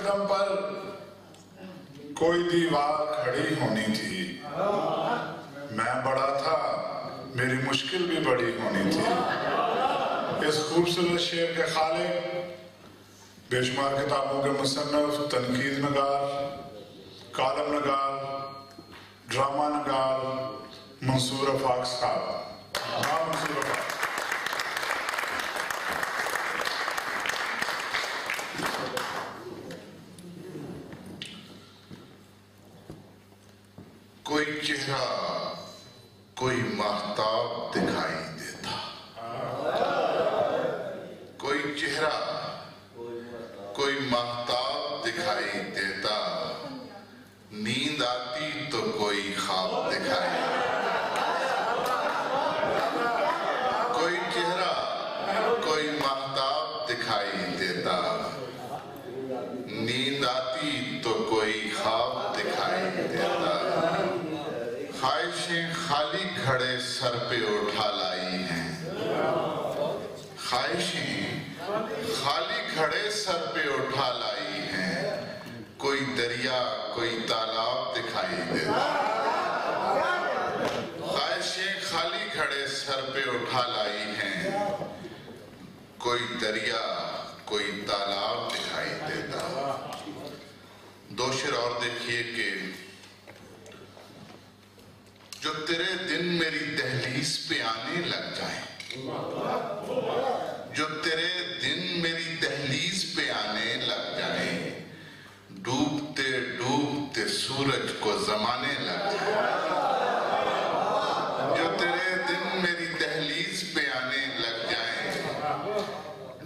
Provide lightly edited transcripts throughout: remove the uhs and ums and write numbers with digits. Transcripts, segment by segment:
قدم پر کوئی دیوار کھڑی ہونی تھی، میں بڑا تھا میری مشکل بھی بڑی ہونی تھی۔ اس خوبصورت شعر کے خالق، بے شمار کتابوں کے مصنف، تنقید نگار، کالم نگار، ڈرامہ نگار منصور افاق صاحب۔ منصور افاق کوئی چہرہ کوئی ماہتاب دکھائی دیتا، کوئی چہرہ کوئی ماہتاب دکھائی دیتا، نیند آتی تو کوئی خواب دکھائی، کوئی چہرہ کوئی ماہتاب دکھائی دیتا، نیند آتی تو کوئی خواب دکھائی دیتا، خواہشیں خالی گھڑے سر پہ اٹھا لائی ہیں، خواہشیں خالی گھڑے سر پہ اٹھا لائی ہیں، کوئی دریا کوئی تالاب دکھائی دیتا، خواہشیں خالی گھڑے سر پہ اٹھا لائی ہیں، کوئی دریا کوئی تالاب دکھائی دیتا۔ دو شعر اور دیکھیے کہ جو تیرے دن میری دہلیز پہ آنے لگ جائیں، جو تیرے دن میری دہلیز پہ آنے لگ جائیں، ڈوبتے ڈوبتے سورج کو زمانے لگ جائیں، جو تیرے دن میری دہلیز پہ آنے لگ جائیں،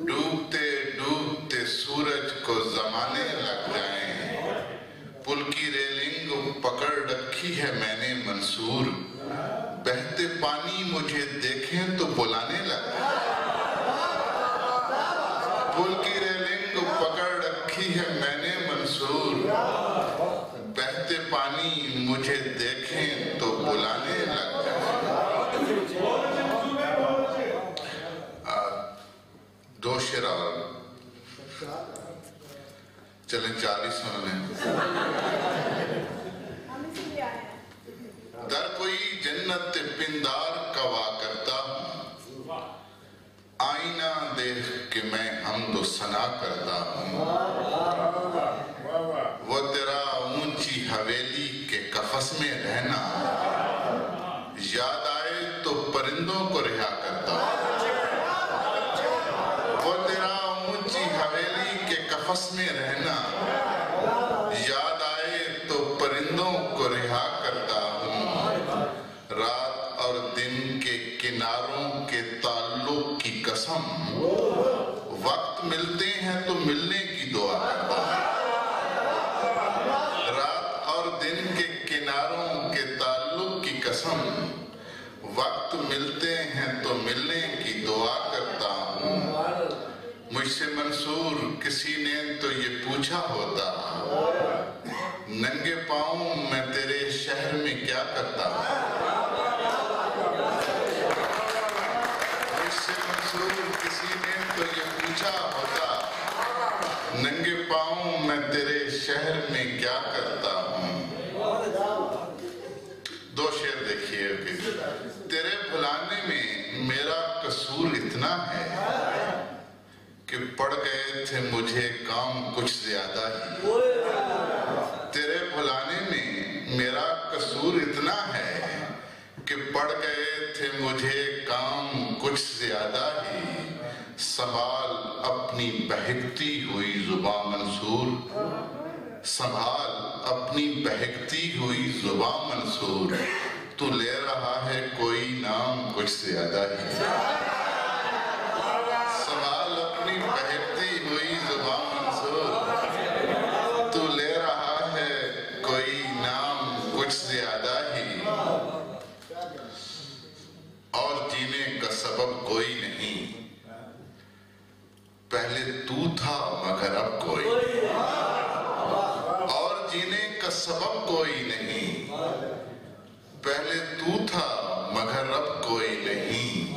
ڈوبتے ڈوبتے سورج کو زمانے لگ جائیں، پل کی ریلنگ پکڑ رکھی ہے میں نے منصور، بہتے پانی مجھے دیکھیں تو بلانے لگ جائیں، پل کی ریلنگ پکڑ رکھی ہے میں نے منصور، بہتے پانی مجھے دیکھیں تو بلانے لگ جائیں۔ دو شعر اور چلیں 40 سن لیں۔ در کوئی جنت پندار کا وا کرتا ہوں، آئینہ دیکھ کے میں حمد و ثنا کرتا ہوں، وہ تیرا اونچی حویلی کے قفس میں رہنا، یاد آئے تو پرندوں کو رہا کرتا ہوں، وہ تیرا اونچی حویلی کے قفس میں رہنا، یاد آئے تو پرندوں کو رہا کرتا ہوں، رات اور دن کے کناروں کے تعلق کی قسم، وقت ملتے ہیں تو ملنے کی دعا کرتا ہوں، رات اور دن کے کناروں کے تعلق کی قسم، وقت ملتے ہیں تو ملنے کی دعا کرتا ہوں، مجھ سے منصور کسی نے تو یہ پوچھا ہوتا، ننگے پاؤں میں تیرے شہر میں کیا کرتا ہوں، مجھ سے منصور کسی نے تو یہ پوچھا ہوتا، ننگے پاؤں میں تیرے شہر میں کیا کرتا ہوں۔ دو شعر دیکھیے کہ تیرے بھلانے میں میرا قصور اتنا ہے کہ پڑ گئے تھے مجھے کام کچھ زیادہ ہی، تیرے بھلانے میں میرا قصور اتنا ہے کہ پڑ گئے تھے مجھے کام کچھ زیادہ ہی، سنبھال اپنی بہکتی ہوئی زباں منصور، سنبھال اپنی بہکتی ہوئی زباں منصور، تو لے رہا ہے کوئی نام کچھ زیادہ ہی، سنبھال اپنی بہکتی ہوئی زباں منصور، تو لے رہا ہے کوئی نام کچھ زیادہ ہی، اور جینے کا سبب کوئی نہیں، پہلے تو تھا مگر اب کوئی نہیں، اور جینے کا سبب کوئی نہیں، پہلے تو تھا مگر اب کوئی نہیں،